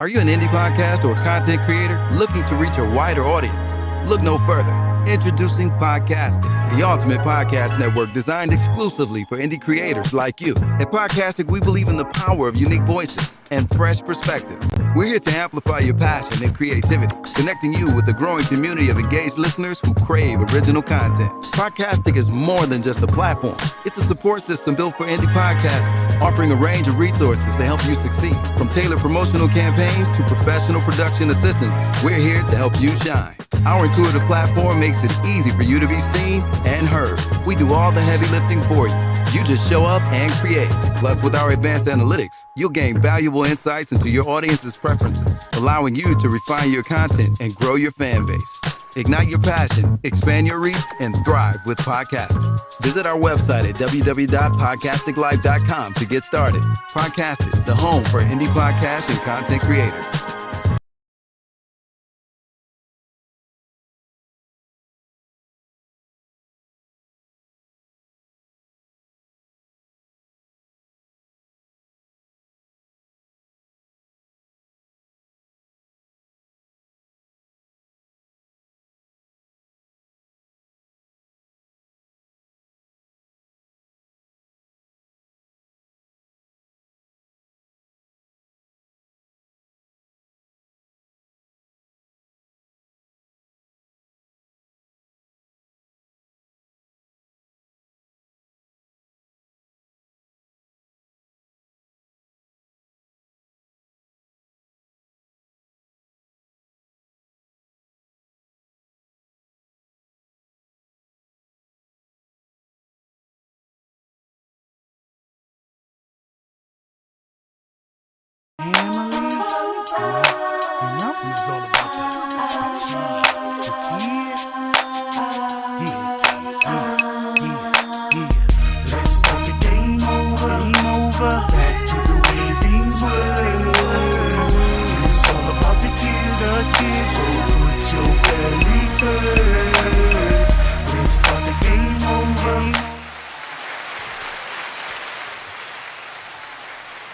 Are you an indie podcast or content creator looking to reach a wider audience? Look no further. Introducing Podcastic, the ultimate podcast network designed exclusively for indie creators like you. At Podcastic, we believe in the power of unique voices and fresh perspectives. We're here to amplify your passion and creativity, connecting you with a growing community of engaged listeners who crave original content. Podcastic is more than just a platform. It's a support system built for indie podcasters, offering a range of resources to help you succeed. From tailored promotional campaigns to professional production assistance, we're here to help you shine. Our intuitive platform makes it easy for you to be seen and heard. We do all the heavy lifting for you. You just show up and create. Plus, with our advanced analytics, you'll gain valuable insights into your audience's preferences, allowing you to refine your content and grow your fan base. Ignite your passion, expand your reach, and thrive with podcasting. Visit our website at www.podcasticlife.com to get started. Podcastic, the home for indie podcasts and content creators.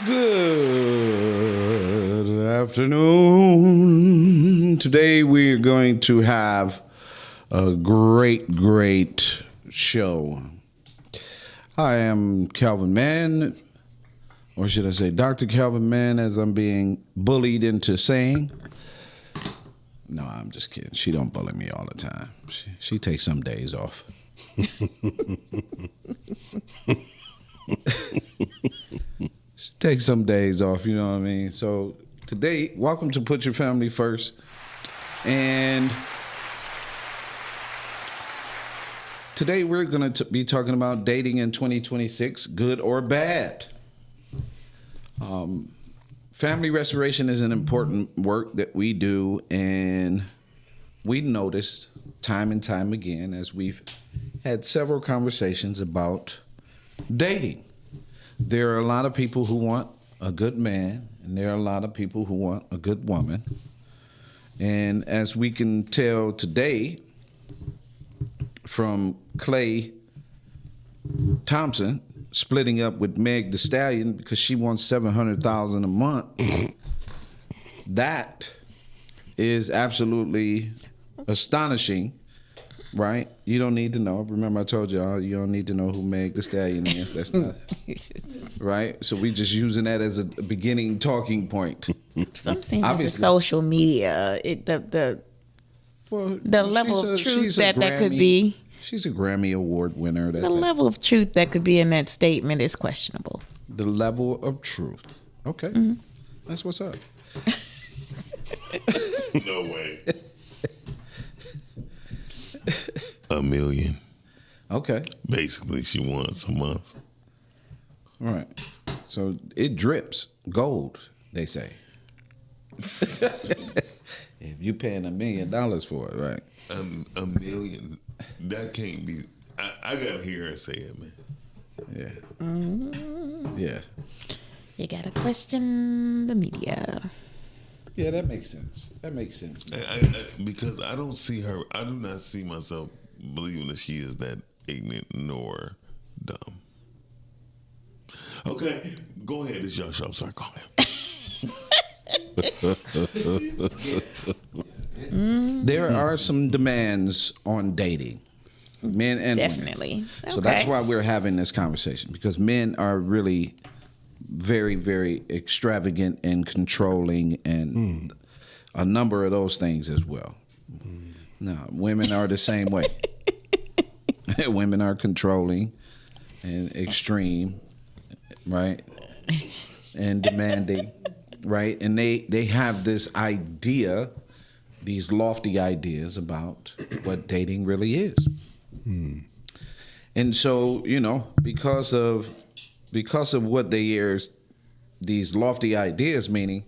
Good afternoon. Today we're going to have a great show. I am Calvin Mann, or should I say Dr. Calvin Mann, as I'm being bullied into saying. No, I'm just kidding. She don't bully me all the time. She takes some days off. She takes some days off, you know what I mean? So today, welcome to Put Your Family First. And today we're going to be talking about dating in 2026, good or bad. Family restoration is an important work that we do, and we noticed time and time again as we've had several conversations about dating. There are a lot of people who want a good man, and there are a lot of people who want a good woman. And as we can tell today from Clay Thompson splitting up with Meg Thee Stallion because she wants $700,000 a month, that is absolutely astonishing. Right? You don't need to know. Remember I told y'all, you don't need to know who Meg Thee Stallion is. That's not right. So we just using that as a beginning talking point. Some seems the social media, the level of truth that could be. She's a Grammy Award winner. The level of truth that could be in that statement is questionable. The level of truth. Okay. Mm-hmm. That's what's up. No way. $1 million. Okay. Basically, she wants a month. All right. So it drips gold, they say. If you paying $1 million for it, right? $1 million. That can't be. I gotta hear her say it, man. Yeah. Mm-hmm. Yeah. You gotta question the media. Yeah, that makes sense. That makes sense, man. Because I don't see her. I do not see myself believing that she is that ignorant nor dumb. Okay, go ahead. It's your show. Sorry, call me. There are some demands on dating, men and definitely. Women. Okay. So that's why we're having this conversation, because men are really very, very extravagant and controlling, and a number of those things as well. No, women are the same way. Women are controlling and extreme, right? And demanding, right? And they have this idea, these lofty ideas about what dating really is. And so, you know, because of what they hear, these lofty ideas, meaning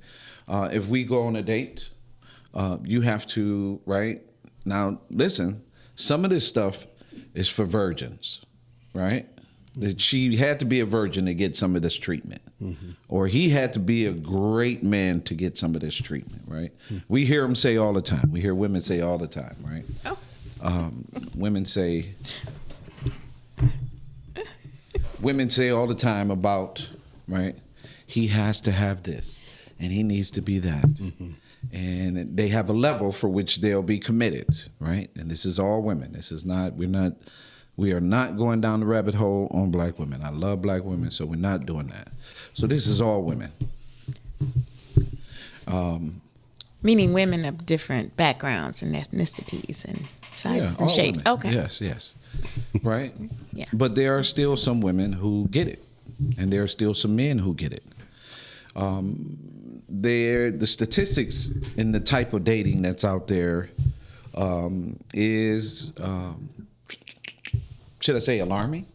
if we go on a date, you have to, right? Now, listen, some of this stuff is for virgins, right? That she had to be a virgin to get some of this treatment. Or he had to be a great man to get some of this treatment, right? We hear them say all the time. We hear women say all the time, right? Women say all the time about, right? He has to have this and he needs to be that. And they have a level for which they'll be committed, right? And this is all women. This is not, we are not going down the rabbit hole on black women. I love black women, so we're not doing that. So this is all women. Meaning women of different backgrounds and ethnicities and sizes and shapes. Women. Okay. Yes. Right? Yeah. But there are still some women who get it. And there are still some men who get it. The statistics in the type of dating that's out there is, should I say, alarming?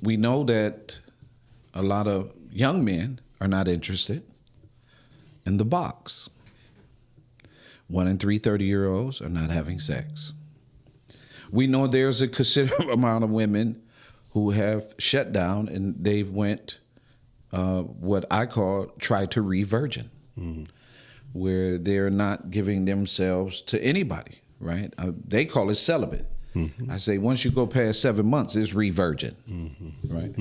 We know that a lot of young men are not interested in the box. 1 in 3 30-year-olds are not having sex. We know there's a considerable amount of women who have shut down and they've went what I call try to re-virgin, where they're not giving themselves to anybody, right? They call it celibate. I say once you go past 7 months, it's re-virgin, right?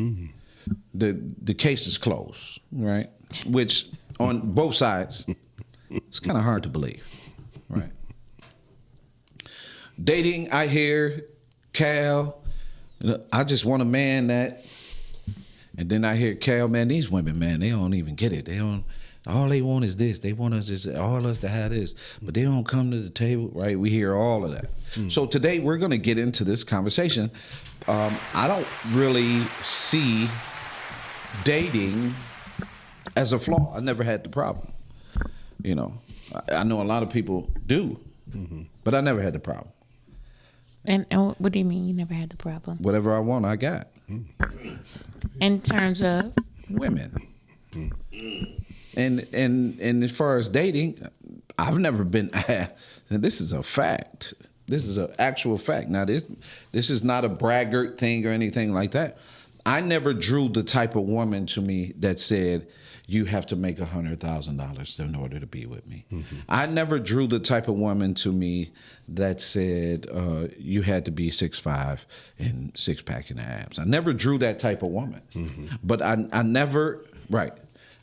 The case is closed, right? Which on both sides, it's kind of hard to believe, right? Dating, I hear, Cal, I just want a man that, and then I hear Cal, man, these women, man, they don't even get it. They don't, all they want is this. They want us to have this, but they don't come to the table, right? We hear all of that. So today we're going to get into this conversation. I don't really see dating as a flaw. I never had the problem. You know, I know a lot of people do, but I never had the problem. And what do you mean you never had the problem? Whatever I want, I got. In terms of? Women. And as far as dating, I've never been asked. This is a fact. This is an actual fact. Now, this is not a braggart thing or anything like that. I never drew the type of woman to me that said, you have to make $100,000 in order to be with me. I never drew the type of woman to me that said you had to be 6'5" and 6-pack in the abs. I never drew that type of woman. But I never, right.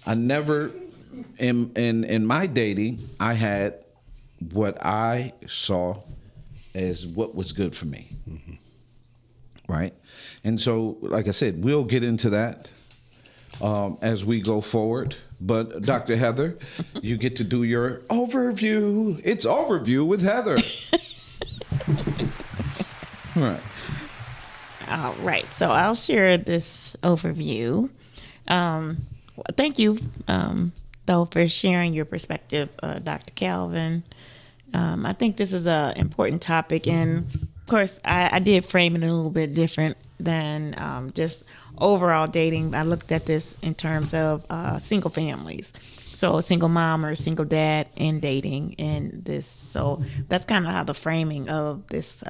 I never, in my dating, I had what I saw as what was good for me. Right? And so, like I said, we'll get into that as we go forward. But Dr. Heather, you get to do your overview. It's Overview with Heather. Right. All right. So I'll share this overview. Thank you, though, for sharing your perspective, Dr. Calvin. I think this is an important topic. And, of course, I did frame it a little bit different than just overall dating. I looked at this in terms of single families. So a single mom or a single dad in dating and this. So that's kind of how the framing of this,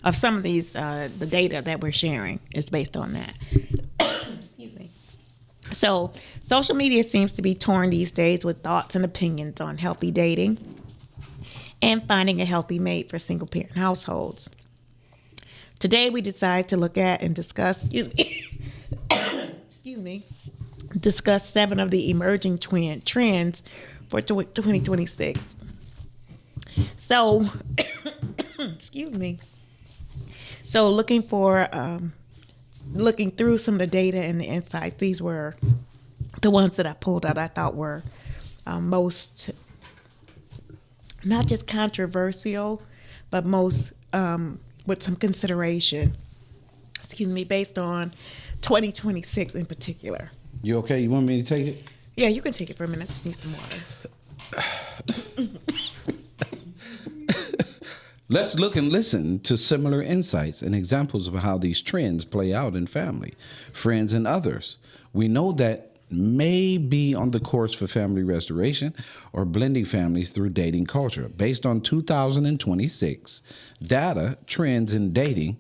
of some of these, the data that we're sharing is based on that. Excuse me. So social media seems to be torn these days with thoughts and opinions on healthy dating and finding a healthy mate for single parent households. Today we decided to look at and discuss, excuse me, discuss 7 of the emerging trends for 2026. So, excuse me. So, looking through some of the data and the insights, these were the ones that I pulled out I thought were most, not just controversial, but most with some consideration, based on 2026 in particular. You okay? You want me to take it? Yeah, you can take it for a minute. I just need some water. Let's look and listen to similar insights and examples of how these trends play out in family, friends, and others. We know that may be on the course for family restoration or blending families through dating culture. Based on 2026 data, trends in dating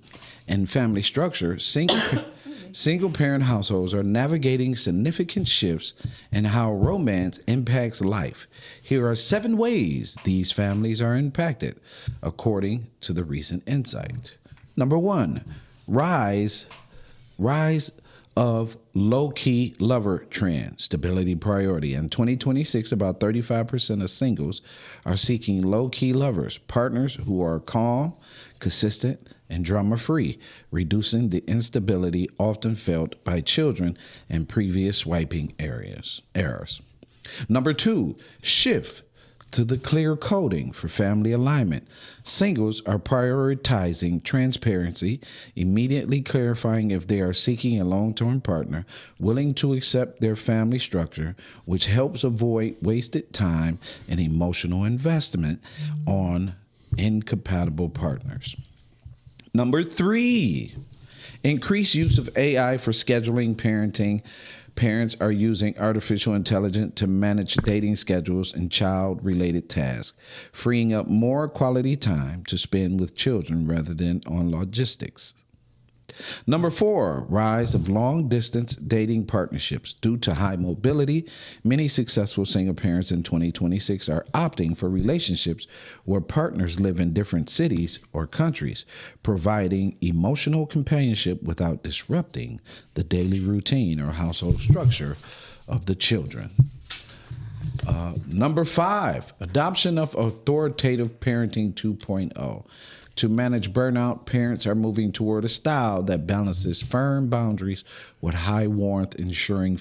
and family structure, single parent households are navigating significant shifts in how romance impacts life. Here are 7 ways these families are impacted, according to the recent insight. Number 1, rise of low-key lover trend, stability priority. In 2026, about 35% of singles are seeking low-key lovers, partners who are calm, consistent, and drama-free, reducing the instability often felt by children in previous swiping errors. Number 2, shift to the clear coding for family alignment. Singles are prioritizing transparency, immediately clarifying if they are seeking a long-term partner willing to accept their family structure, which helps avoid wasted time and emotional investment on incompatible partners. Number 3, increased use of AI for scheduling parenting. Parents are using artificial intelligence to manage dating schedules and child-related tasks, freeing up more quality time to spend with children rather than on logistics. Number 4, rise of long-distance dating partnerships. Due to high mobility, many successful single parents in 2026 are opting for relationships where partners live in different cities or countries, providing emotional companionship without disrupting the daily routine or household structure of the children. Number 5, adoption of authoritative parenting 2.0. To manage burnout, parents are moving toward a style that balances firm boundaries with high warmth, ensuring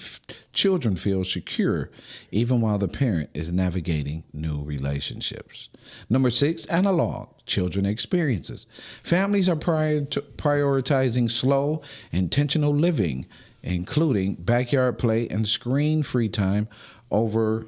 children feel secure even while the parent is navigating new relationships. Number 6, analog children experiences. Families are prioritizing slow, intentional living, including backyard play and screen-free time over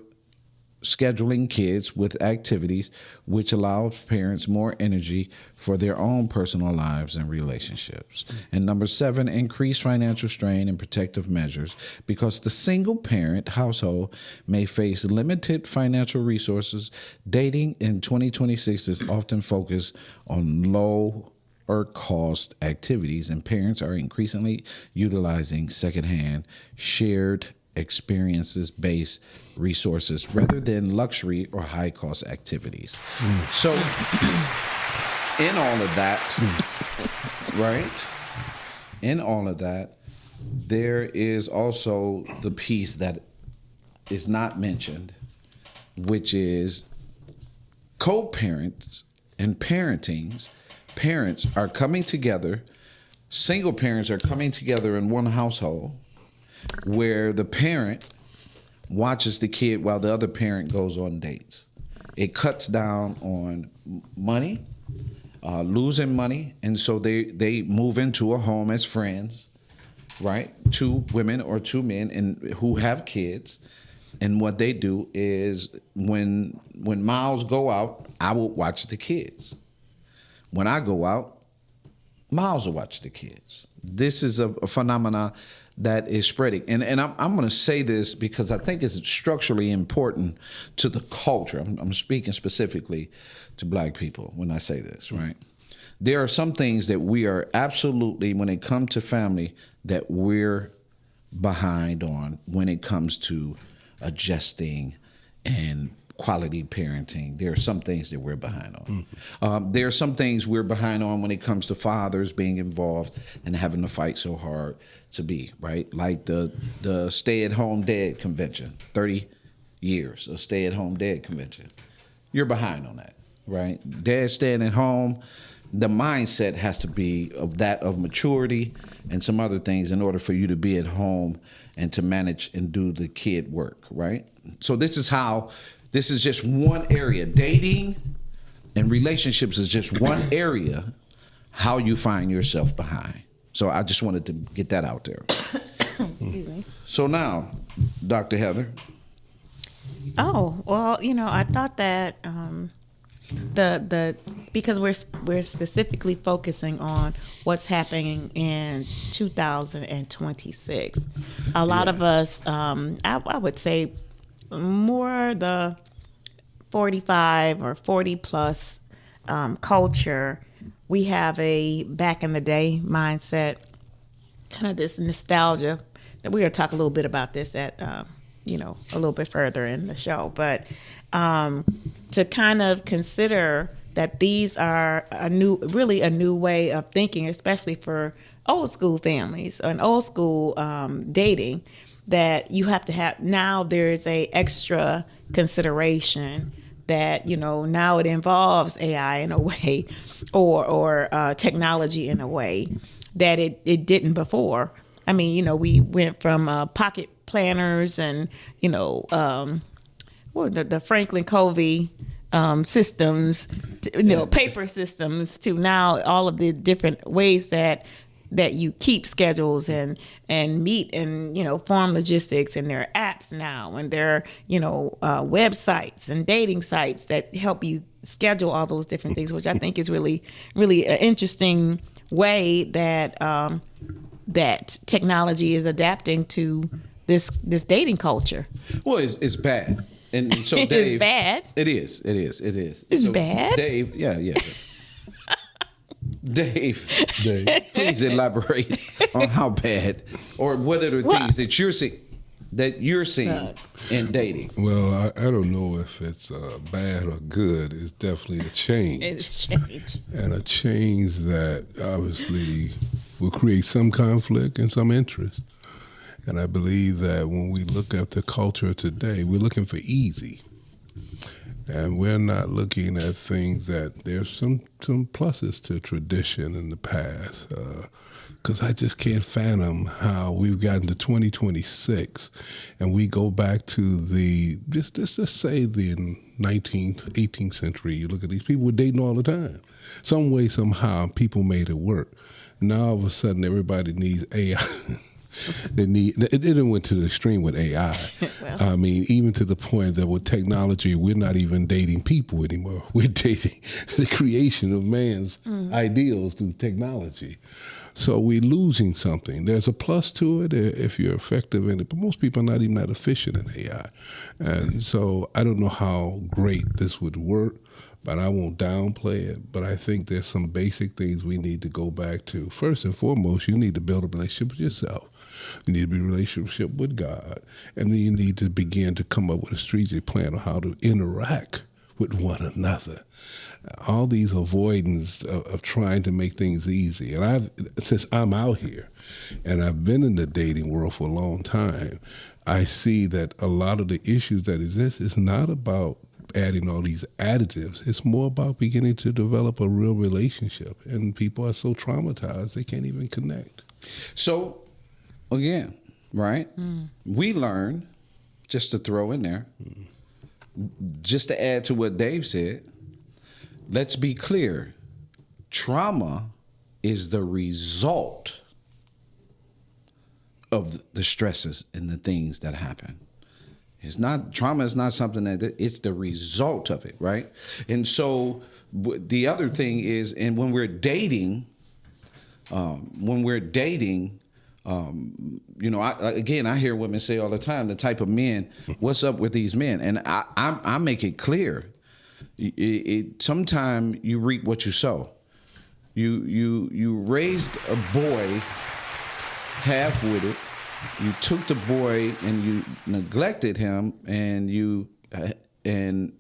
scheduling kids with activities, which allows parents more energy for their own personal lives and relationships. And number 7, increased financial strain and protective measures, because the single parent household may face limited financial resources. Dating in 2026 is often focused on low or cost activities, and parents are increasingly utilizing secondhand shared experiences-based resources rather than luxury or high-cost activities. So, in all of that, right? In all of that, there is also the piece that is not mentioned, which is co-parents and parentings. Parents are coming together, single parents are coming together in one household, where the parent watches the kid while the other parent goes on dates. It cuts down on money, losing money, and so they move into a home as friends, right? 2 women or 2 men and who have kids. And what they do is when Miles go out, I will watch the kids. When I go out, Miles will watch the kids. This is a phenomenon that is spreading. And I'm going to say this because I think it's structurally important to the culture. I'm speaking specifically to Black people when I say this, right? There are some things that we are absolutely, when it comes to family, that we're behind on when it comes to adjusting and quality parenting. There are some things that we're behind on. There are some things we're behind on when it comes to fathers being involved and having to fight so hard to be, right? Like the stay-at-home dad convention, 30 years of stay-at-home dad convention. You're behind on that, right? Dad staying at home, the mindset has to be of maturity and some other things in order for you to be at home and to manage and do the kid work, right? So this is just one area. Dating and relationships is just one area how you find yourself behind. So I just wanted to get that out there. Excuse me. So now, Dr. Heather. Oh, well, I thought that because we're specifically focusing on what's happening in 2026. A lot of us, I would say, more the 45 or 40 plus culture. We have a back in the day mindset, kind of this nostalgia. That we're going to talk a little bit about this at a little bit further in the show, but to kind of consider that these are a new way of thinking, especially for old school families and old school dating, that you have to have. Now there's a extra consideration that, now it involves AI in a way or technology in a way that it didn't before. I mean, we went from pocket planners and, the Franklin Covey systems, paper systems, to now all of the different ways that you keep schedules and meet and, form logistics. And there are apps now, and there are, websites and dating sites that help you schedule all those different things, which I think is really, really an interesting way that that technology is adapting to this dating culture. Well, it's bad. And so Dave, it's bad. It is. It's so bad. Dave, yeah. Dave, please elaborate on how bad, or what are the things that you're seeing in dating. Well, I don't know if it's bad or good. It's definitely a change. It's change. And a change that obviously will create some conflict and some interest. And I believe that when we look at the culture today, we're looking for easy. And we're not looking at things that there's some pluses to tradition in the past. Because I just can't fathom how we've gotten to 2026 and we go back to just say the 19th, 18th century. You look at these people were dating all the time. Some way, somehow, people made it work. Now all of a sudden everybody needs AI. It didn't went to the extreme with AI. Well. I mean, even to the point that with technology, we're not even dating people anymore. We're dating the creation of man's ideals through technology. So we're losing something. There's a plus to it if you're effective in it, but most people are not even that efficient in AI. And so I don't know how great this would work, but I won't downplay it. But I think there's some basic things we need to go back to. First and foremost, you need to build a relationship with yourself. You need to be in a relationship with God. And then you need to begin to come up with a strategic plan on how to interact with one another. All these avoidance of trying to make things easy. And since I'm out here and I've been in the dating world for a long time, I see that a lot of the issues that exist is not about adding all these additives. It's more about beginning to develop a real relationship. And people are so traumatized they can't even connect. So, again, right? We learn, just to throw in there, just to add to what Dave said, let's be clear. Trauma is the result of the stresses and the things that happen. Trauma is not something it's the result of it, right? And so the other thing is, and when we're dating, I hear women say all the time, the type of men, what's up with these men? And I make it clear. Sometimes you reap what you sow. You raised a boy half-witted. You took the boy and you neglected him, and and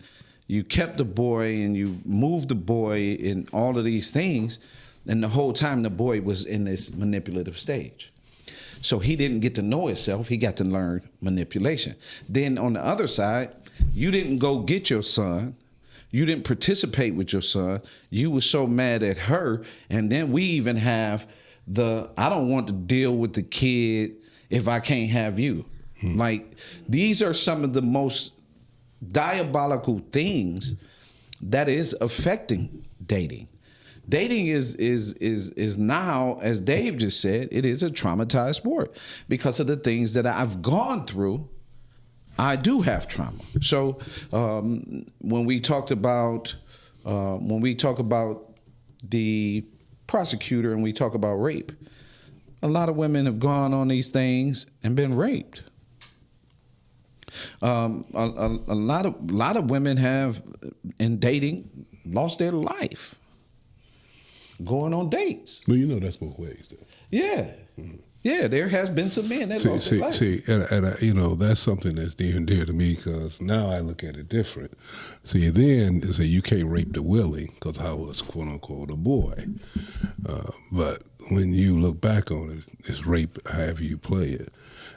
you kept the boy and you moved the boy and all of these things, and the whole time the boy was in this manipulative stage. So he didn't get to know himself. He got to learn manipulation. Then on the other side, you didn't go get your son. You didn't participate with your son. You were so mad at her. And then we even have I don't want to deal with the kid if I can't have you. Like, these are some of the most diabolical things that is affecting dating. Dating is now, as Dave just said, it is a traumatized sport because of the things that I've gone through. I do have trauma. So when we talk about the prosecutor and we talk about rape, a lot of women have gone on these things and been raped. A lot of women have, in dating, lost their life going on dates. Well, you know that's both ways, though. Yeah. Yeah, there has been some men that lost their life. And that's something that's near and dear to me because now I look at it different. See, then they say you can't rape the willing because I was, quote unquote, a boy. But when you look back on it, it's rape however you play it.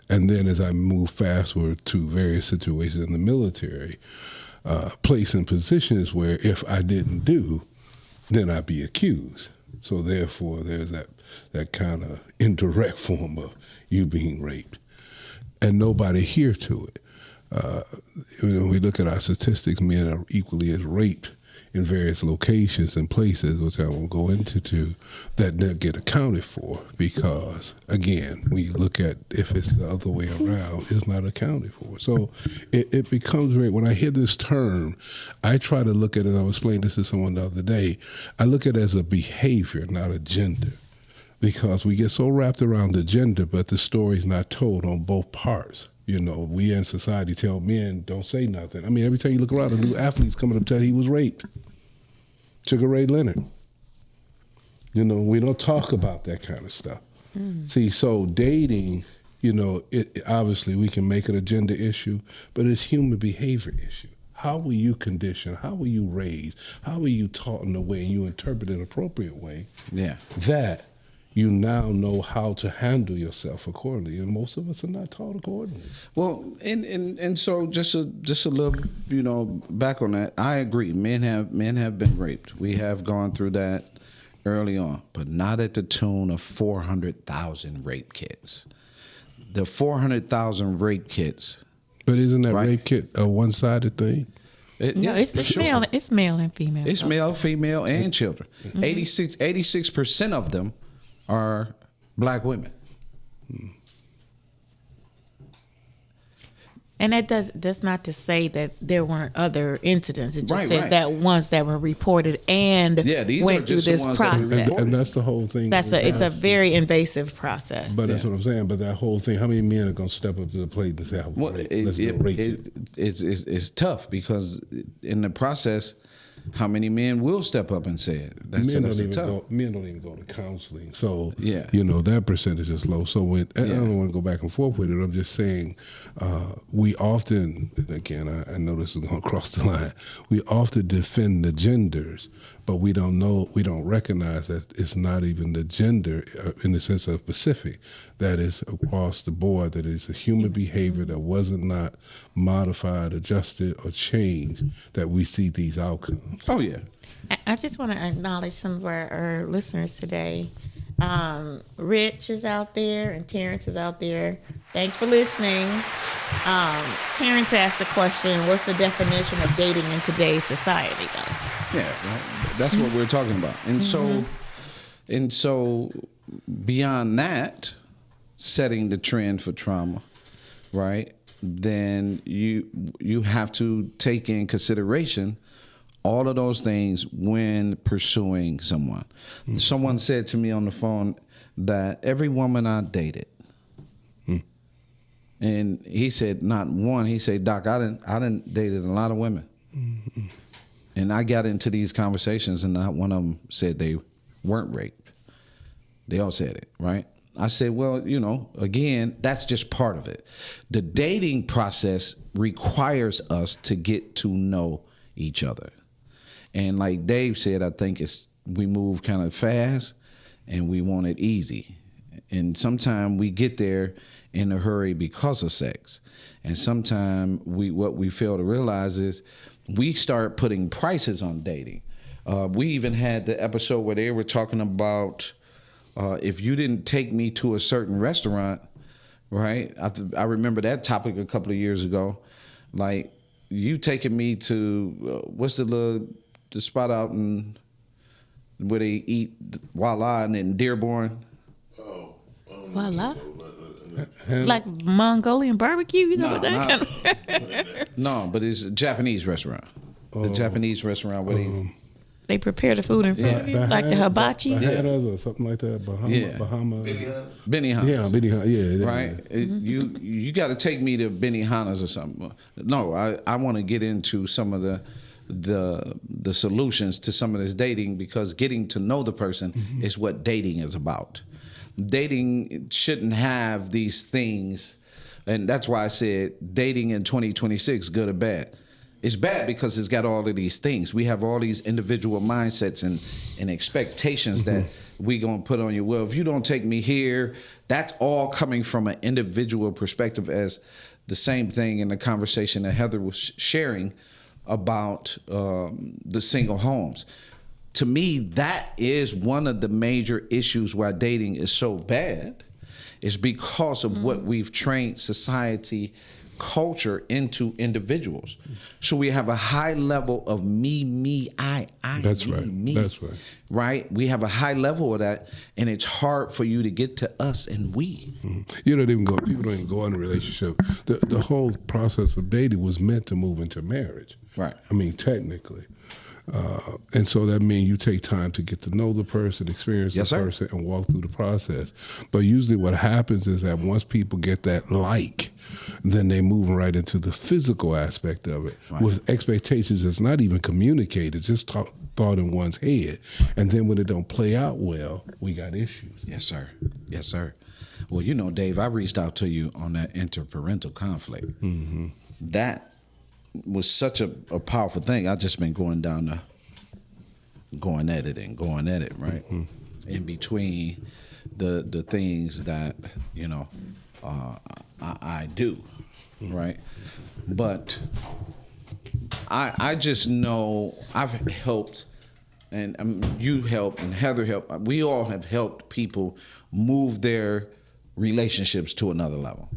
And then as I move fastward to various situations in the military, placed in positions where if I didn't do, then I'd be accused. So therefore, there's that kind of indirect form of you being raped, and nobody here to it. When we look at our statistics, men are equally as raped in various locations and places, which I won't go into, that don't get accounted for because, again, when you look at if it's the other way around, it's not accounted for. So it becomes very, when I hear this term, I try to look at it, I was explaining this to someone the other day, I look at it as a behavior, not a gender. Because we get so wrapped around the gender, but the story's not told on both parts. You know, we in society tell men, don't say nothing. I mean, every time you look around, a new athlete's coming up telling he was raped. Sugar Ray Leonard. You know, we don't talk about that kind of stuff. See, so dating, you know, it obviously we can make it a gender issue, but it's human behavior issue. How were you conditioned? How were you raised? How were you taught in a way and you interpret it an appropriate way? Yeah. That you now know how to handle yourself accordingly, and most of us are not taught accordingly. Well, and so just a little, you know, back on that, I agree. Men have been raped. We have gone through that early on, but not at the tune of 400,000 rape kits. The 400,000 rape kits. But isn't that rape kit a one-sided thing? It's male. It's male and female. It's male, female, and children. 86% of them are black women. And that's not to say that there weren't other incidents. It just says that ones that were reported and went through this process. And that's the whole thing. It's a very invasive process. But that's what I'm saying. But that whole thing, how many men are going to step up to the plate and say, let's go rape it? It's tough because in the process, how many men will step up and say it? Men don't even go to counseling. So, you know, that percentage is low. So I don't want to go back and forth with it. I'm just saying we often, again, I know this is going to cross the line, we often defend the genders, but we don't recognize that it's not even the gender in the sense of specific. That is across the board, that is a human behavior that wasn't not modified, adjusted, or changed, that we see these outcomes. Oh, yeah. I just want to acknowledge some of our listeners today. Rich is out there and Terrence is out there. Thanks for listening. Terrence asked the question, what's the definition of dating in today's society, though? Yeah, right. That's what we're talking about. And so beyond that, setting the trend for trauma, right? Then you have to take in consideration all of those things when pursuing someone. Someone said to me on the phone that every woman I dated, and he said not one. He said, Doc, I didn't dated a lot of women, and I got into these conversations, and not one of them said they weren't raped. They all said it, right? I said, well, you know, again, that's just part of it. The dating process requires us to get to know each other. And like Dave said, I think we move kind of fast and we want it easy. And sometimes we get there in a hurry because of sex. And sometimes what we fail to realize is we start putting prices on dating. We even had the episode where they were talking about if you didn't take me to a certain restaurant, right? I remember that topic a couple of years ago. Like, you taking me to, what's the spot out in where they eat Voila and in Dearborn? Voila. Like Mongolian barbecue, you know what that kind of... No, but it's a Japanese restaurant. The Japanese restaurant where they prepare the food in front of you, like the hibachi. Bahamas or something like that. Bahamas. Benihana's. Yeah, Benihana. Yeah. Right. You got to take me to Benihana's or something. No, I want to get into some of the solutions to some of this dating, because getting to know the person is what dating is about. Dating shouldn't have these things, and that's why I said dating in 2026, good or bad. It's bad because it's got all of these things. We have all these individual mindsets and expectations that we gonna put on you. Well, if you don't take me here, that's all coming from an individual perspective, as the same thing in the conversation that Heather was sharing about the single homes. To me, that is one of the major issues why dating is so bad, is because of what we've trained society, culture into individuals. So we have a high level of me, I, That's me, right. me. That's right. Right? We have a high level of that, and it's hard for you to get to us and we. You don't even go. People don't even go in a relationship. The whole process of dating was meant to move into marriage. Right. I mean, technically. And so that means you take time to get to know the person, experience Yes, the sir. person, and walk through the process. But usually what happens is that once people get that then they move right into the physical aspect of it, with expectations that's not even communicated, it's just thought in one's head. And then when it don't play out well, we got issues. Yes, sir. Yes, sir. Well, you know, Dave, I reached out to you on that interparental conflict. That was such a powerful thing. I've just been going at it, right? In between the things that, you know, I do, right? But I just know I've helped, and you helped, and Heather helped. We all have helped people move their relationships to another level.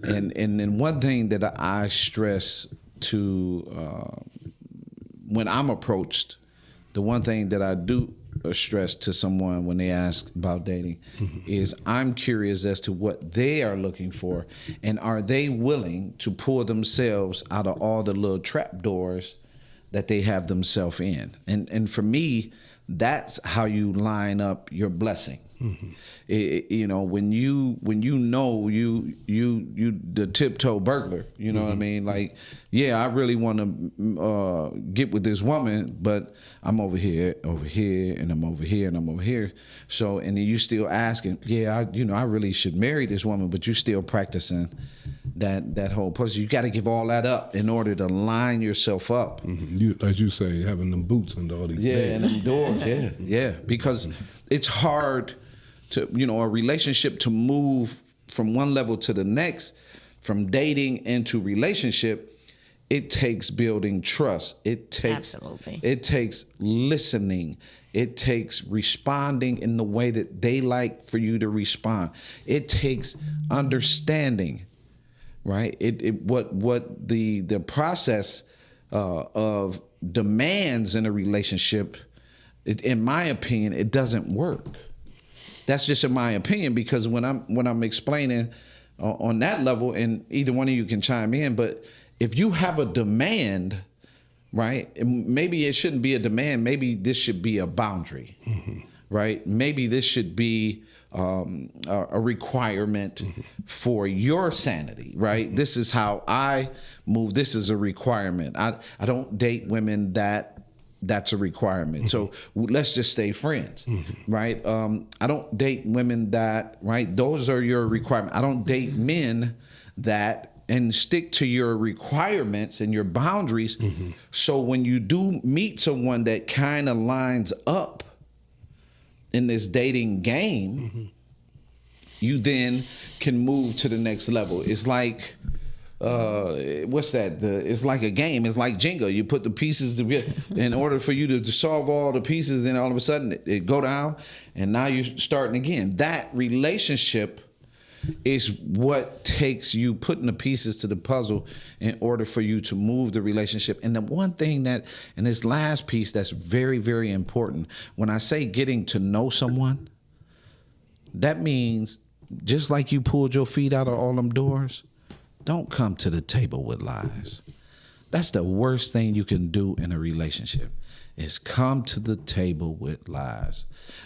And then one thing that I stress to when I'm approached, the one thing that I do stress to someone when they ask about dating is I'm curious as to what they are looking for, and are they willing to pull themselves out of all the little trap doors that they have themselves in. And for me, that's how you line up your blessing. You know, when you know you the tiptoe burglar, you know what I mean? Like, yeah, I really want to get with this woman, but I'm over here, and I'm over here, and I'm over here. So, and then you still asking, yeah, I really should marry this woman, but you still practicing that whole process. You got to give all that up in order to line yourself up. You, as you say, having them boots under all these And beds. them doors, yeah, because it's hard to, a relationship to move from one level to the next, from dating into relationship. It takes building trust. It takes Absolutely. It takes listening. It takes responding in the way that they like for you to respond. It takes understanding, right? What the process of demands in a relationship. In my opinion, it doesn't work. That's just in my opinion, because when I'm explaining on that level, and either one of you can chime in, but if you have a demand, right, maybe it shouldn't be a demand. Maybe this should be a boundary, right? Maybe this should be a requirement for your sanity, right? This is how I move. This is a requirement. I don't date women that that's a requirement. So let's just stay friends, right? I don't date women that, right? Those are your requirements. I don't date men that, and stick to your requirements and your boundaries. So when you do meet someone that kind of lines up in this dating game, you then can move to the next level. It's like, what's that? It's like a game. It's like Jenga. You put the pieces together in order for you to solve all the pieces, and all of a sudden it go down, and now you're starting again. That relationship is what takes you putting the pieces to the puzzle in order for you to move the relationship. And the one thing that, and this last piece that's very, very important, when I say getting to know someone, that means just like you pulled your feet out of all them doors, don't come to the table with lies. That's the worst thing you can do in a relationship, is come to the table with lies.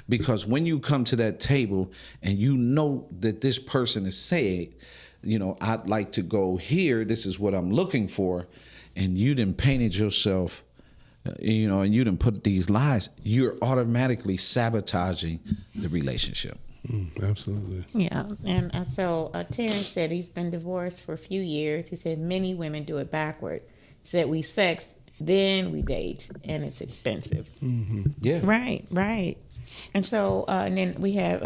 Because when you come to that table and you know that this person is saying, you know, I'd like to go here, this is what I'm looking for, and you done painted yourself, you know, and you done put these lies, you're automatically sabotaging the relationship. Absolutely. Yeah, and so Terrence said he's been divorced for a few years. He said many women do it backward. He said we sex, then we date, and it's expensive. Yeah. Right. And so, and then we have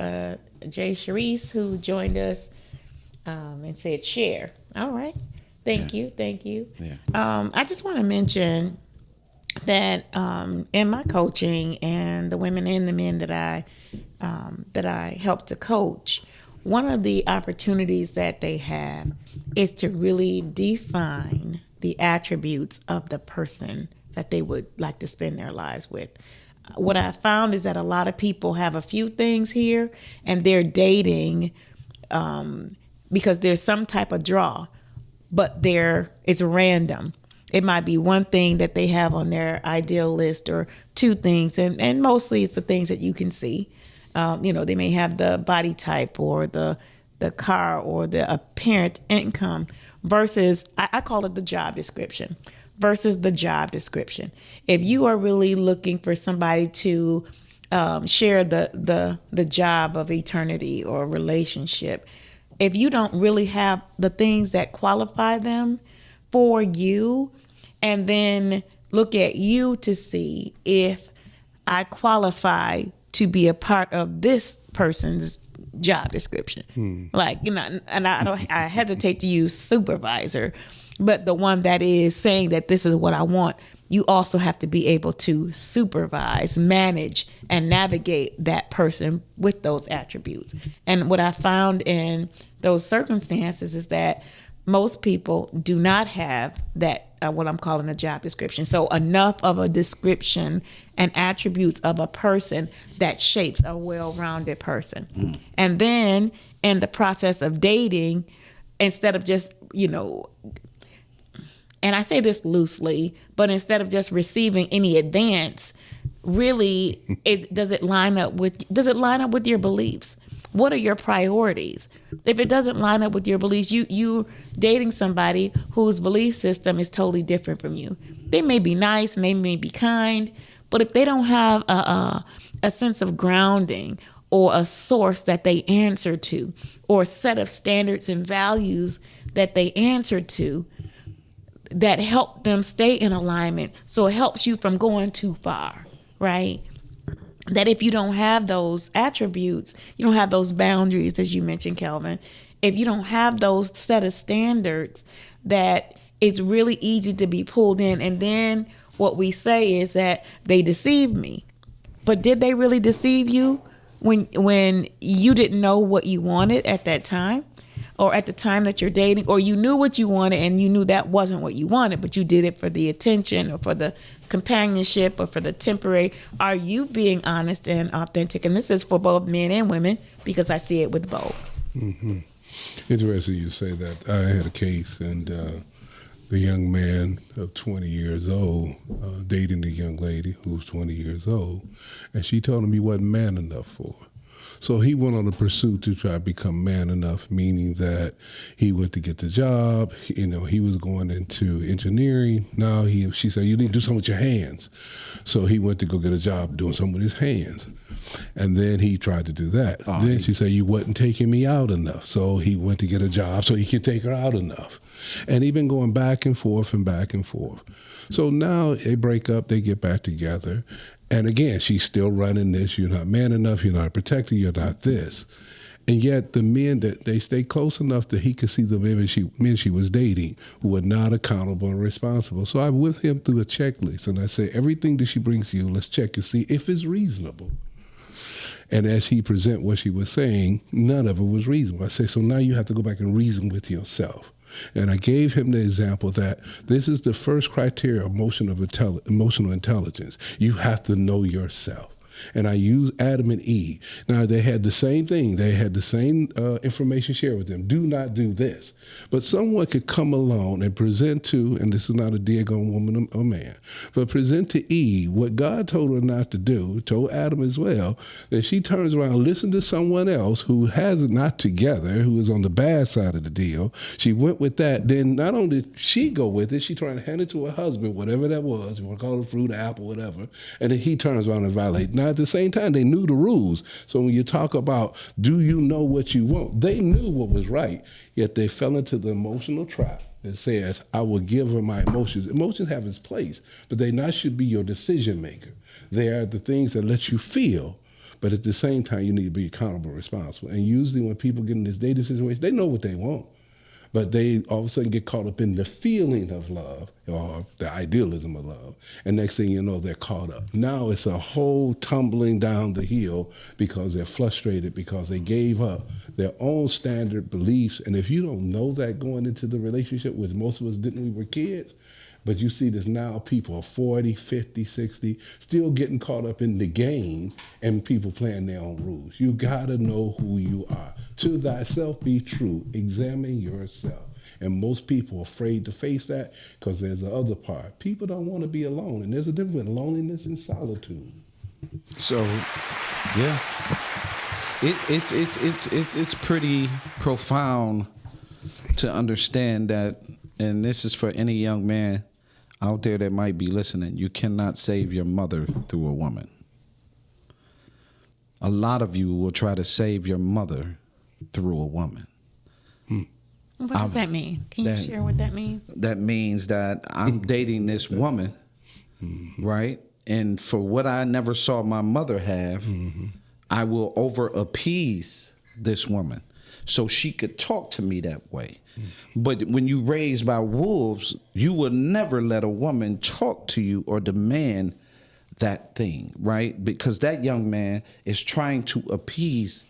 Jay Charisse, who joined us and said share. All right. Thank you. Yeah. I just want to mention that in my coaching and the women and the men that I help to coach, one of the opportunities that they have is to really define the attributes of the person that they would like to spend their lives with. What I found is that a lot of people have a few things here, and they're dating because there's some type of draw, but it's random. It might be one thing that they have on their ideal list, or two things, and mostly it's the things that you can see. You know, they may have the body type or the car or the apparent income versus, I call it the job description, versus the job description. If you are really looking for somebody to share the job of eternity or relationship, if you don't really have the things that qualify them for you, and then look at you to see if I qualify to be a part of this person's job description. Like, you know, and I hesitate to use supervisor, but the one that is saying that this is what I want, you also have to be able to supervise, manage, and navigate that person with those attributes. And what I found in those circumstances is that most people do not have that, what I'm calling a job description. So enough of a description and attributes of a person that shapes a well-rounded person. And then in the process of dating, instead of just, you know, and I say this loosely, but instead of just receiving any advance, really, does it line up with your beliefs? What are your priorities? If it doesn't line up with your beliefs, you dating somebody whose belief system is totally different from you. They may be nice and they may be kind, but if they don't have a sense of grounding or a source that they answer to, or a set of standards and values that they answer to, that help them stay in alignment, so it helps you from going too far, right? That if you don't have those attributes, you don't have those boundaries, as you mentioned, Kelvin, if you don't have those set of standards, that it's really easy to be pulled in. And then what we say is that they deceived me. But did they really deceive you when you didn't know what you wanted at that time? Or at the time that you're dating, or you knew what you wanted and you knew that wasn't what you wanted, but you did it for the attention or for the companionship or for the temporary. Are you being honest and authentic? And this is for both men and women, because I see it with both. Mm-hmm. Interesting you say that. I had a case, and the young man of 20 years old dating the young lady who was 20 years old, and she told him he wasn't man enough for her. So he went on a pursuit to try to become man enough, meaning that he went to get the job. You know, he was going into engineering. Now she said, you need to do something with your hands. So he went to go get a job doing something with his hands. And then he tried to do that. Then she said, you wasn't taking me out enough. So he went to get a job so he could take her out enough. And he been going back and forth and back and forth. So now they break up, they get back together. And again, she's still running this. You're not man enough. You're not a protector. You're not this. And yet the men that they stay close enough that he could see the men she was dating who were not accountable and responsible. So I with him through a checklist. And I say, everything that she brings to you, let's check and see if it's reasonable. And as he present what she was saying, none of it was reasonable. I say, so now you have to go back and reason with yourself. And I gave him the example that this is the first criteria of emotional intelligence. You have to know yourself. And I used Adam and Eve. Now, they had the same thing. They had the same information shared with them. Do not do this. But someone could come along and present to, and this is not a dig on woman or man, but present to Eve what God told her not to do, told Adam as well, that she turns around and listens to someone else who has it not together, who is on the bad side of the deal. She went with that. Then not only did she go with it, she trying to hand it to her husband, whatever that was, you want to call it fruit, apple, whatever, and then he turns around and violates. Now, at the same time, they knew the rules. So when you talk about, do you know what you want? They knew what was right, yet they fell into the emotional trap that says, I will give her my emotions. Emotions have its place, but they not should be your decision maker. They are the things that let you feel, but at the same time, you need to be accountable and responsible. And usually when people get in this dating situation, they know what they want. But they all of a sudden get caught up in the feeling of love or the idealism of love. And next thing you know, they're caught up. Now it's a whole tumbling down the hill because they're frustrated because they gave up their own standard beliefs. And if you don't know that going into the relationship, which most of us didn't when we were kids, but you see this now, people are 40, 50, 60, still getting caught up in the game and people playing their own rules. You gotta know who you are. To thyself be true, examine yourself. And most people are afraid to face that because there's the other part. People don't want to be alone, and there's a difference between loneliness and solitude. So, yeah, it's pretty profound to understand that, and this is for any young man out there that might be listening. You cannot save your mother through a woman. A lot of you will try to save your mother through a woman. What does that mean? Can you share what that means? That means that I'm dating this woman, right? And for what I never saw my mother have, I will over appease this woman so she could talk to me that way. But when you raised by wolves, you will never let a woman talk to you or demand that thing, right? Because that young man is trying to appease,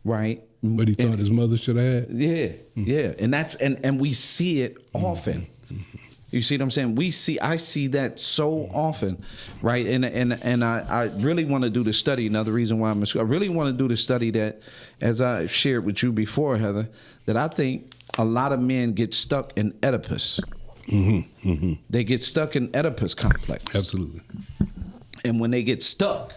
right? But he thought his mother should have. Yeah, yeah. And that's and we see it often. You see what I'm saying? I see that so often, right? And I really want to do the study. Another reason why I really want to do the study that, as I shared with you before, Heather, that I think a lot of men get stuck in Oedipus. They get stuck in Oedipus complex. Absolutely. And when they get stuck,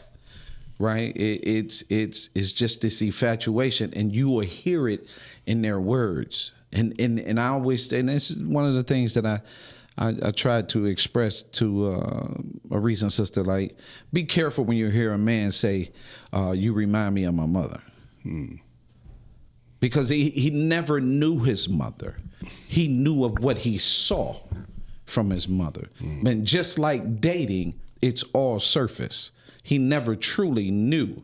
right, it's just this infatuation, and you will hear it in their words. And I always, and this is one of the things that I tried to express to a recent sister, like, be careful when you hear a man say, you remind me of my mother. Because he never knew his mother. He knew of what he saw from his mother. And just like dating, it's all surface. He never truly knew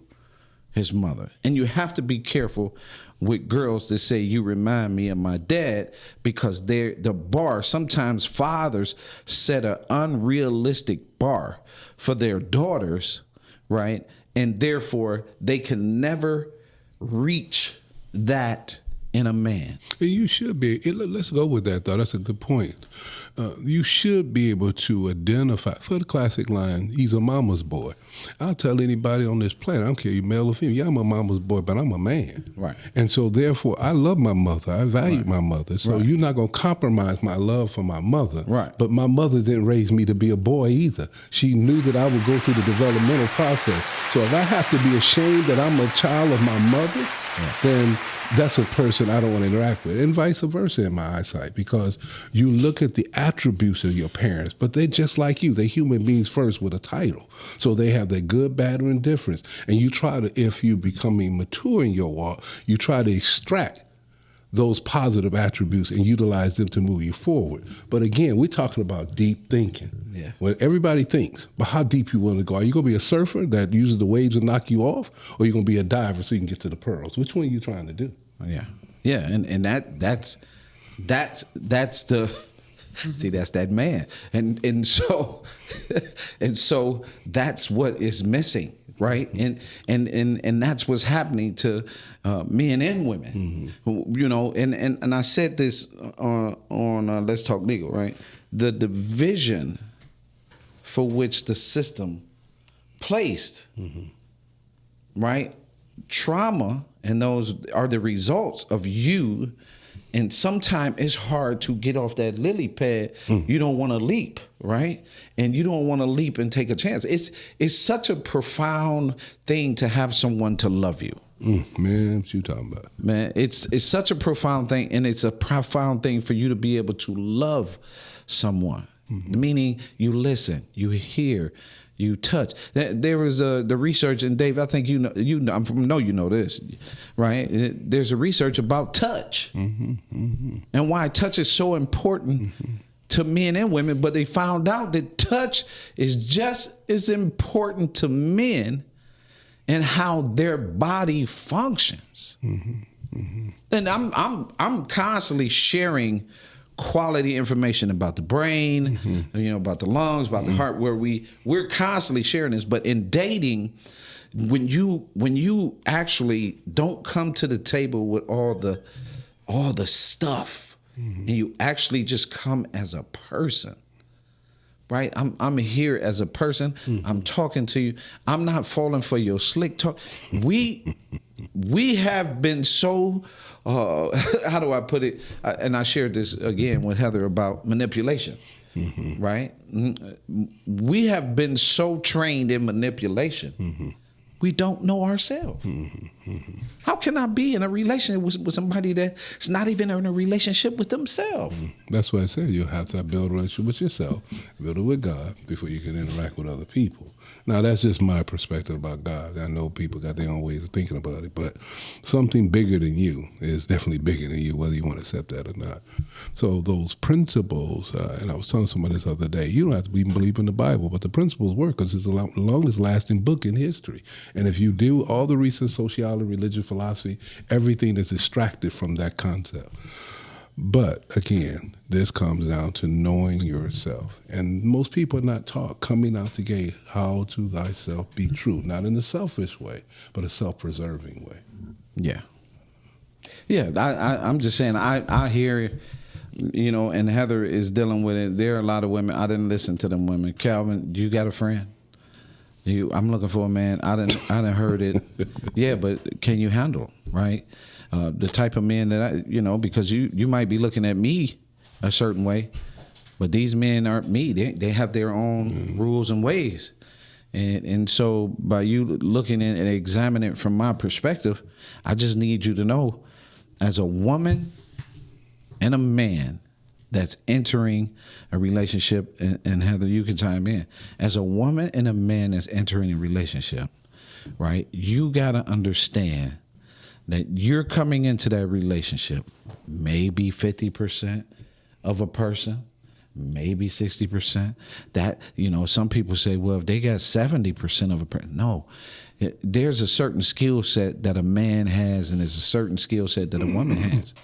his mother. And you have to be careful with girls that say, you remind me of my dad, because the bar, sometimes fathers set an unrealistic bar for their daughters, right? And therefore, they can never reach that in a man. And you should be. Let's go with that, though. That's a good point. You should be able to identify. For the classic line, he's a mama's boy. I'll tell anybody on this planet, I don't care you male or female, yeah, I'm a mama's boy, but I'm a man. Right. And so, therefore, I love my mother. I value my mother. So you're not going to compromise my love for my mother. Right. But my mother didn't raise me to be a boy either. She knew that I would go through the developmental process. So if I have to be ashamed that I'm a child of my mother, then that's a person I don't want to interact with, and vice versa in my eyesight, because you look at the attributes of your parents, but they're just like you. They're human beings first with a title. So they have their good, bad, or indifference. And you try to, if you're becoming mature in your walk, you try to extract those positive attributes and utilize them to move you forward. But again, we're talking about deep thinking. Yeah. When everybody thinks, but how deep you want to go? Are you going to be a surfer that uses the waves to knock you off, or are you going to be a diver so you can get to the pearls? Which one are you trying to do? Yeah, yeah, and that's the see, that's that man, and so that's what is missing, right? And that's what's happening to men and women, you know. And I said this on Let's Talk Legal, right? The division for which the system placed, right? Trauma, and those are the results of you. And sometimes it's hard to get off that lily pad. You don't want to leap, right? And you don't want to leap and take a chance. It's such a profound thing to have someone to love you. Man, what you talking about? Man, it's such a profound thing, and it's a profound thing for you to be able to love someone. Meaning you listen, you hear, you touch. There was the research, and Dave, I think you know you know this, right? There's a research about touch and why touch is so important to men and women. But they found out that touch is just as important to men and how their body functions. And I'm constantly sharing quality information about the brain, you know, about the lungs, about the heart, where we're constantly sharing this. But in dating, when you actually don't come to the table with all the stuff, and you actually just come as a person, right? I'm here as a person. I'm talking to you. I'm not falling for your slick talk. We have been so, how do I put it? And I shared this again with Heather about manipulation, right? We have been so trained in manipulation, we don't know ourselves. How can I be in a relationship with somebody that's not even in a relationship with themselves? That's why I said you have to build a relationship with yourself, build it with God before you can interact with other people. Now, that's just my perspective about God. I know people got their own ways of thinking about it, but something bigger than you is definitely bigger than you, whether you want to accept that or not. So those principles, and I was telling somebody this other day, you don't have to even believe in the Bible, but the principles work because it's the longest lasting book in history. And if you do all the recent sociology, religion, philosophy, everything is extracted from that concept. But again, this comes down to knowing yourself. And most people are not taught coming out the gate how to thyself be true, not in a selfish way, but a self-preserving way. Yeah. Yeah, I'm just saying, I hear, you know, and Heather is dealing with it. There are a lot of women, I didn't listen to them women. Calvin, you got a friend? I'm looking for a man. I didn't heard it. Yeah, but can you handle, right? The type of men that because you might be looking at me a certain way, but these men aren't me. They have their own rules and ways. And so by you looking and examining it from my perspective, I just need you to know, as a woman and a man that's entering a relationship, and Heather, you can chime in. As a woman and a man that's entering a relationship, right, you got to understand that you're coming into that relationship maybe 50% of a person, maybe 60%. That, some people say, well, if they got 70% of a person. No, there's a certain skill set that a man has, and there's a certain skill set that a woman has.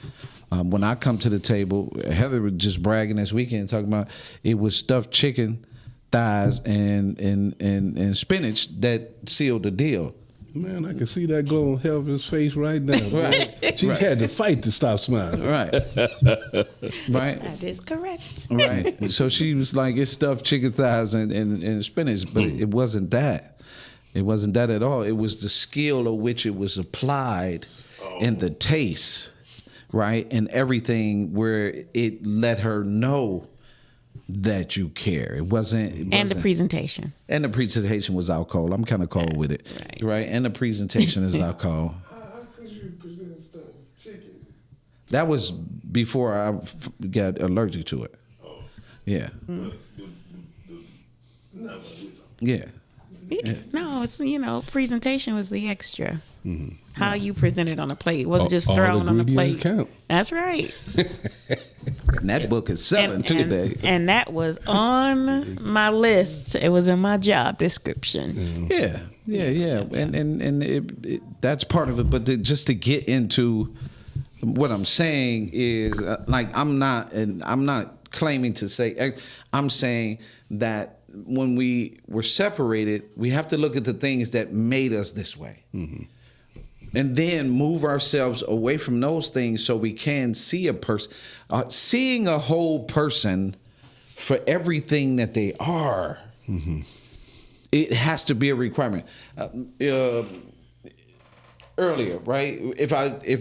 When I come to the table, Heather was just bragging this weekend, talking about it was stuffed chicken thighs and spinach that sealed the deal. Man, I can see that glow on Helvin's face right now. Right. She had to fight to stop smiling. Right. Right. That is correct. Right. So she was like, it's stuffed chicken thighs and spinach, but it wasn't that. It wasn't that at all. It was the skill of which it was applied and the taste, right? And everything where it let her know that you care. It wasn't. And the presentation. And the presentation was out cold. I'm kind of cold with it. Right. And the presentation is out cold. How could you present stuffed chicken? That was before I got allergic to it. Yeah. Yeah. No, it's presentation was the extra. How you presented on the plate. It wasn't just thrown on the plate. Count. That's right. And that book is selling today. And that was on my list. It was in my job description. Yeah. And that's part of it. But just to get into what I'm saying is, I'm not claiming to say. I'm saying that when we were separated, we have to look at the things that made us this way. And then move ourselves away from those things so we can see a person. Seeing a whole person for everything that they are, it has to be a requirement. Earlier, right? If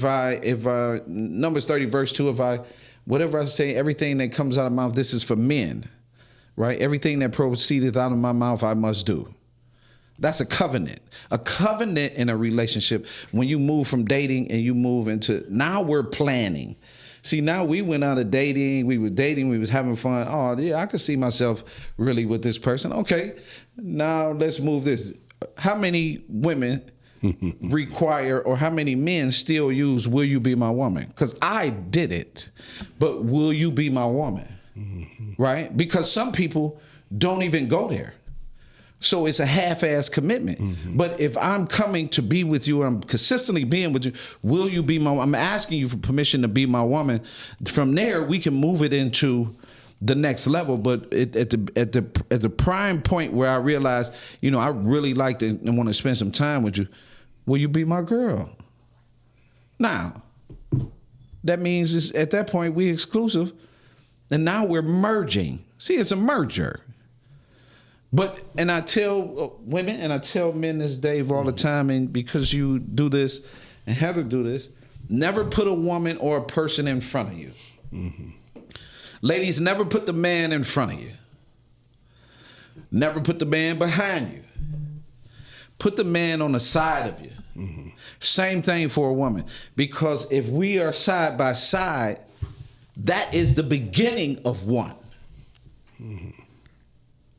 I Numbers 30 verse 2, whatever I say, everything that comes out of my mouth, this is for men, right? Everything that proceedeth out of my mouth, I must do. That's a covenant. A covenant in a relationship, when you move from dating and you move into, now we're planning. See, now we went out of dating, we was having fun. Oh, yeah, I could see myself really with this person. Okay, now let's move this. How many women require, or how many men still use, will you be my woman? Because I did it, but will you be my woman? Right? Because some people don't even go there. So it's a half-ass commitment. But if I'm coming to be with you, I'm consistently being with you, will you be I'm asking you for permission to be my woman. From there, we can move it into the next level. But at the prime point where I realize, I really like to and want to spend some time with you, will you be my girl? Now, that means at that point we're exclusive, and now we're merging. See, it's a merger. And I tell women and I tell men this, Dave, all the time, and because you do this and Heather do this, never put a woman or a person in front of you. Ladies, never put the man in front of you. Never put the man behind you. Put the man on the side of you. Same thing for a woman. Because if we are side by side, that is the beginning of one.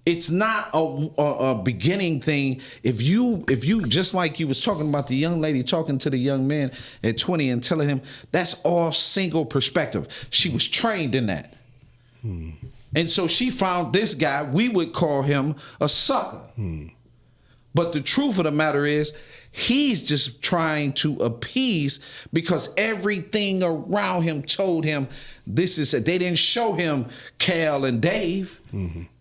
It's not a beginning thing. If you just like you was talking about the young lady talking to the young man at 20 and telling him that's all single perspective. She was trained in that. And so she found this guy, we would call him a sucker. But the truth of the matter is, he's just trying to appease because everything around him told him this is they didn't show him Cal and Dave,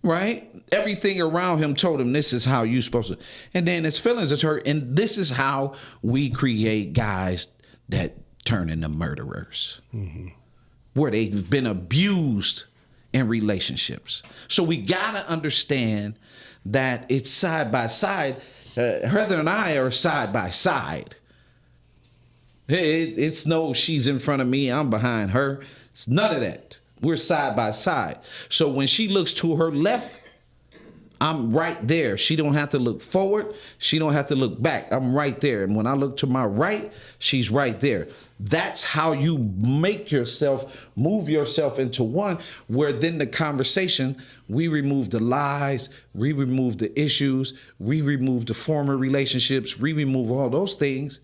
right? Everything around him told him this is how you're supposed to. And then his feelings are hurt. And this is how we create guys that turn into murderers, where they've been abused in relationships. So we gotta understand that it's side by side. Heather and I are side by side. It's no, she's in front of me, I'm behind her. It's none of that. We're side by side. So when she looks to her left, I'm right there. She don't have to look forward. She don't have to look back. I'm right there. And when I look to my right, she's right there. That's how you make yourself, move yourself into one, where then the conversation, we remove the lies, we remove the issues, we remove the former relationships, we remove all those things.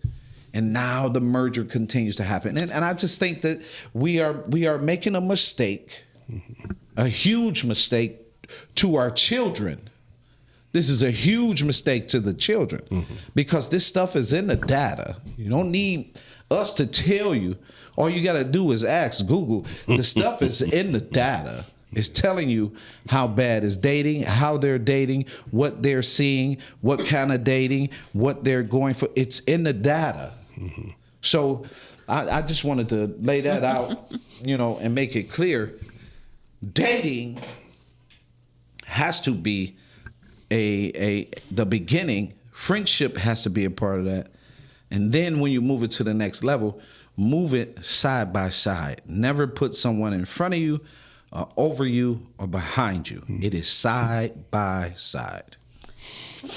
And now the merger continues to happen. And I just think that we are making a mistake, a huge mistake to our children. This is a huge mistake to the children because this stuff is in the data. You don't need us to tell you. All you got to do is ask Google. The stuff is in the data. It's telling you how bad is dating, how they're dating, what they're seeing, what kind of dating, what they're going for. It's in the data. So I just wanted to lay that out, and make it clear. Dating has to be the beginning. Friendship has to be a part of that. And then when you move it to the next level, move it side by side. Never put someone in front of you, over you, or behind you. It is side by side.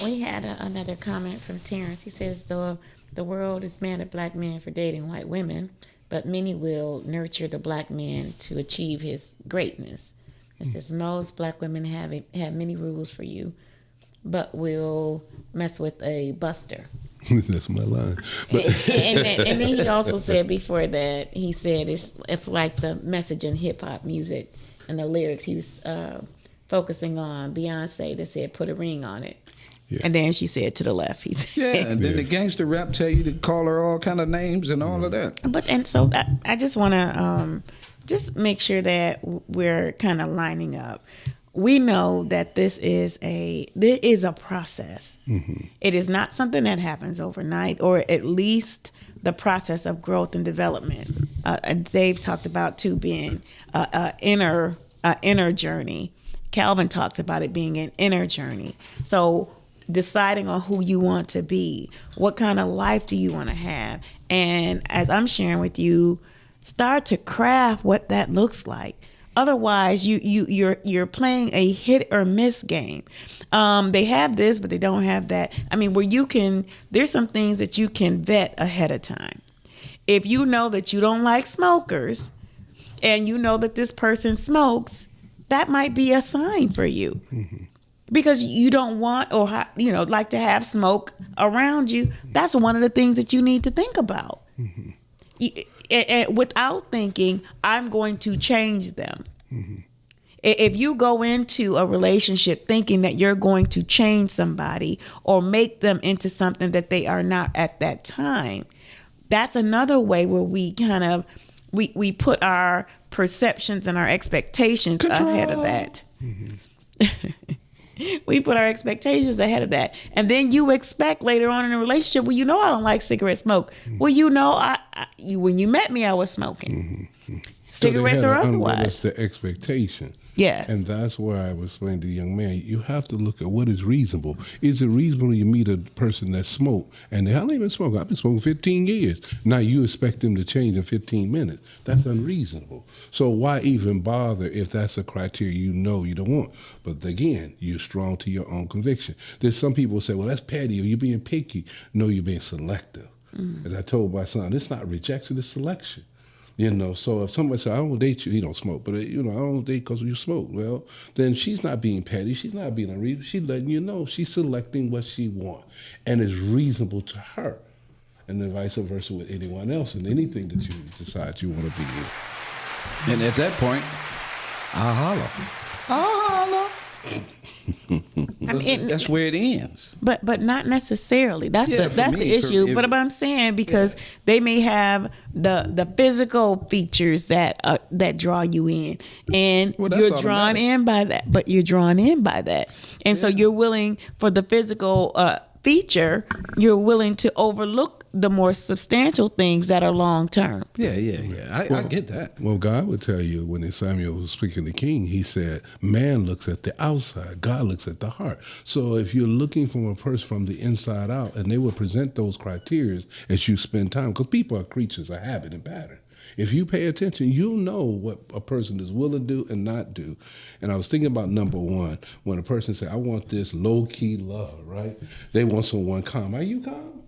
We had another comment from Terrence. He says the world is mad at black men for dating white women, but many will nurture the black man to achieve his greatness. It says most black women have many rules for you, but will mess with a buster. That's my line. But and then he also said before that, he said it's like the message in hip hop music and the lyrics he was focusing on. Beyonce that said put a ring on it. Yeah. And then she said to the left, he said, Yeah, and then the gangster rap tell you to call her all kind of names and all of that. And so I just want to just make sure that we're kind of lining up. We know that this is a process. It is not something that happens overnight, or at least the process of growth and development. Dave talked about too being an inner journey. Calvin talks about it being an inner journey. So deciding on who you want to be, what kind of life do you want to have, and as I'm sharing with you, start to craft what that looks like. Otherwise, you're playing a hit or miss game. They have this, but they don't have that. I mean, there's some things that you can vet ahead of time. If you know that you don't like smokers, and you know that this person smokes, that might be a sign for you. Because you don't want or like to have smoke around you. That's one of the things that you need to think about. And without thinking, I'm going to change them. If you go into a relationship thinking that you're going to change somebody or make them into something that they are not at that time, that's another way where we kind of we put our perceptions and our expectations ahead of that. We put our expectations ahead of that. And then you expect later on in a relationship, well, I don't like cigarette smoke. Well, when you met me, I was smoking. Cigarettes or otherwise. That's the expectation. Yes. And that's where I was explaining to the young man, you have to look at what is reasonable. Is it reasonable you meet a person that smoked, and they haven't even smoked? I've been smoking 15 years. Now you expect them to change in 15 minutes. That's unreasonable. So why even bother if that's a criteria you don't want? But again, you're strong to your own conviction. There's some people who say, well, that's petty, or you're being picky. No, you're being selective. As I told my son, it's not rejection, it's selection. So if somebody says, I don't date you, he don't smoke, but I don't date because you smoke. Well, then she's not being petty. She's not being unreasonable. She's letting you know she's selecting what she wants and is reasonable to her. And then vice versa with anyone else and anything that you decide you want to be in. And at that point, I'll holler. That's where it ends. But not necessarily. That's the issue. But I'm saying because they may have the physical features that draw you in, and you're drawn in by that. But you're drawn in by that, and so you're willing for the physical feature. You're willing to overlook the more substantial things that are long term. Yeah. I get that. Well, God would tell you when Samuel was speaking to King, he said, man looks at the outside, God looks at the heart. So if you're looking for a person from the inside out, and they will present those criteria as you spend time, because people are creatures of habit and pattern. If you pay attention, you'll know what a person is willing to do and not do. And I was thinking about number one, when a person said, I want this low-key love, right? They want someone calm. Are you calm?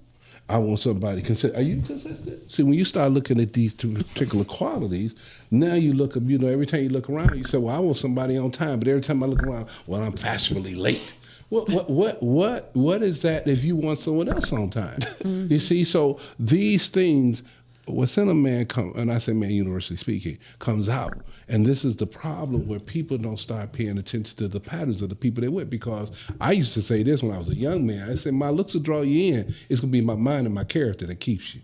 I want somebody consistent. Are you consistent? See, when you start looking at these two particular qualities, now you look up, every time you look around, you say, well, I want somebody on time. But every time I look around, well, I'm fashionably late. What is that if you want someone else on time? You see, so these things, what's in a man, and I say man universally speaking, comes out. And this is the problem where people don't start paying attention to the patterns of the people they're with. Because I used to say this when I was a young man. I said, my looks will draw you in. It's going to be my mind and my character that keeps you.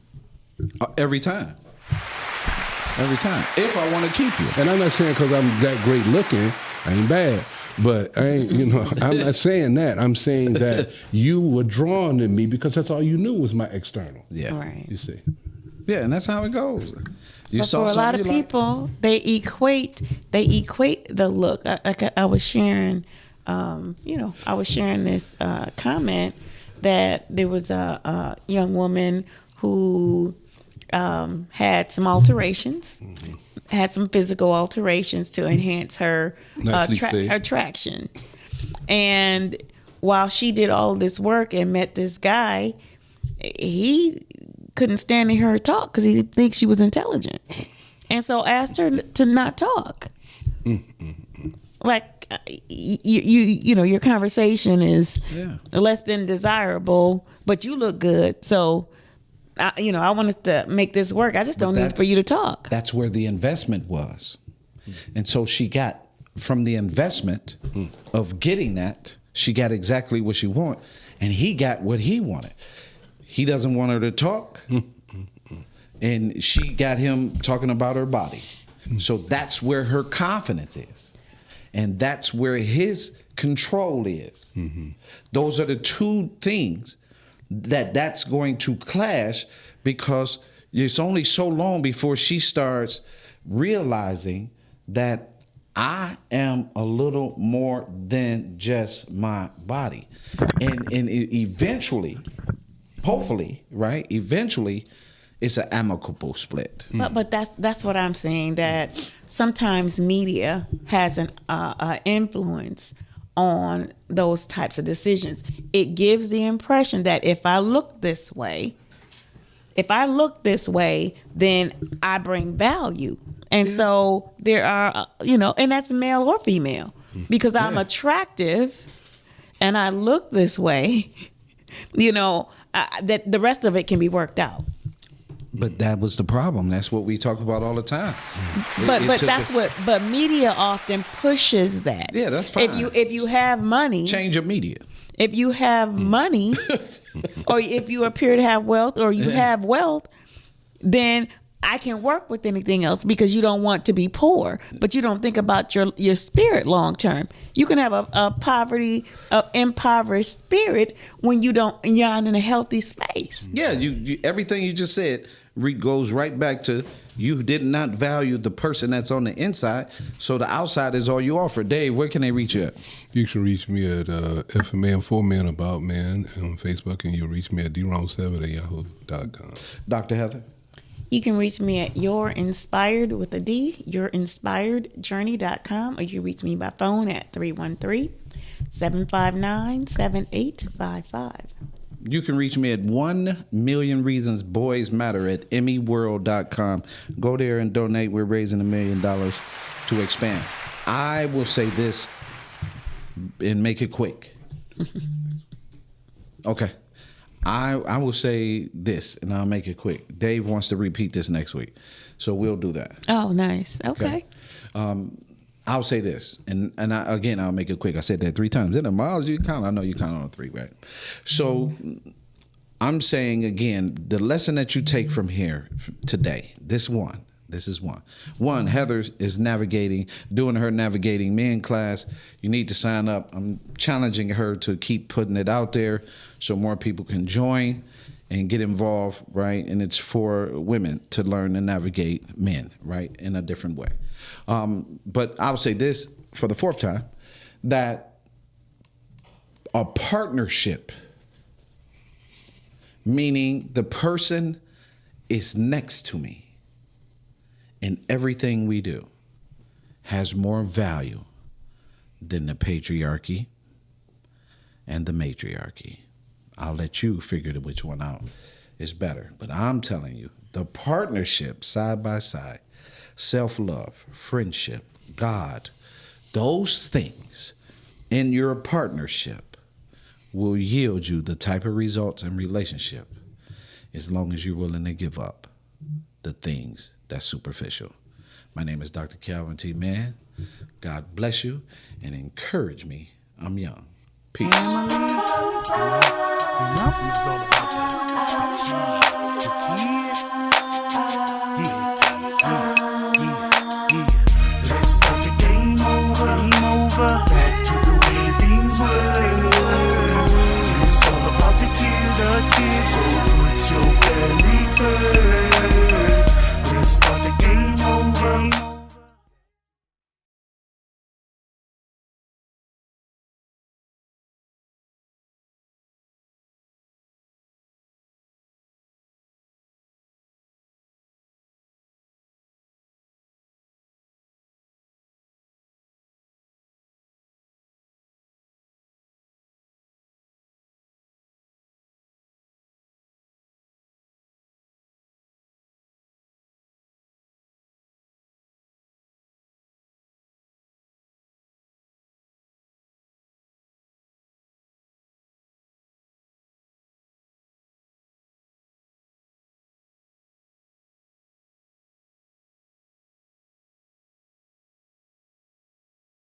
Every time. Every time. If I want to keep you. And I'm not saying because I'm that great looking, I ain't bad. But I ain't, I'm not saying that. I'm saying that you were drawn to me because that's all you knew was my external. Yeah. Right. You see. Yeah, and that's how it goes. You But saw for a lot something of you like. people, they equate the look. I was sharing, I was sharing this comment that there was a young woman who had some alterations, had some physical alterations to enhance her Nicely said. her traction, and while she did all this work and met this guy, he couldn't stand to hear her talk because he didn't think she was intelligent, and so asked her to not talk. Like your conversation is less than desirable, but you look good. So, I wanted to make this work. I just don't need for you to talk. That's where the investment was. And so she got, from the investment of getting that, she got exactly what she wanted. And he got what he wanted. He doesn't want her to talk. And she got him talking about her body. So that's where her confidence is. And that's where his control is. Those are the two things that's going to clash, because it's only so long before she starts realizing that I am a little more than just my body. And eventually, hopefully, right? Eventually, it's an amicable split. But that's what I'm saying, that sometimes media has an influence on those types of decisions. It gives the impression that if I look this way, then I bring value. And so there are, and that's male or female, because I'm attractive and I look this way, that the rest of it can be worked out. But that was the problem. That's what we talk about all the time. But media often pushes that. Yeah, that's fine. If you have money, Change of media. if you have money, or if you appear to have wealth, or you have wealth, then I can work with anything else, because you don't want to be poor, but you don't think about your spirit long term. You can have a impoverished spirit when you're not in a healthy space. Yeah, you everything you just said goes right back to you did not value the person that's on the inside, so the outside is all you offer. Dave, where can they reach you at? You can reach me at F a Man for Man About Man on Facebook, and you'll reach me at dron7@yahoo.com. Dr. Heather? You can reach me at yourinspiredjourney.com, or you reach me by phone at 313-759-7855. You can reach me at 1 Million Reasons Boys Matter at emmyworld.com. Go there and donate. We're raising $1 million to expand. I will say this and make it quick. Okay. I will say this, and I'll make it quick. Dave wants to repeat this next week, so we'll do that. Oh, nice. Okay. I'll say this, and I'll make it quick. I said that 3 times. In the miles you count, I know you count on 3, right? So I'm saying again, the lesson that you take from here today, this is one. One, Heather is doing her navigating men class. You need to sign up. I'm challenging her to keep putting it out there so more people can join and get involved, right? And it's for women to learn to navigate men, right, in a different way. But I'll say this for the 4th time, that a partnership, meaning the person is next to me, and everything we do has more value than the patriarchy and the matriarchy. I'll let you figure which one out is better. But I'm telling you, the partnership side by side, self-love, friendship, God, those things in your partnership will yield you the type of results in relationship as long as you're willing to give up the things that's superficial. My name is Dr. Calvin T. Mann. God bless you and encourage me. I'm young. Peace. It's all about that.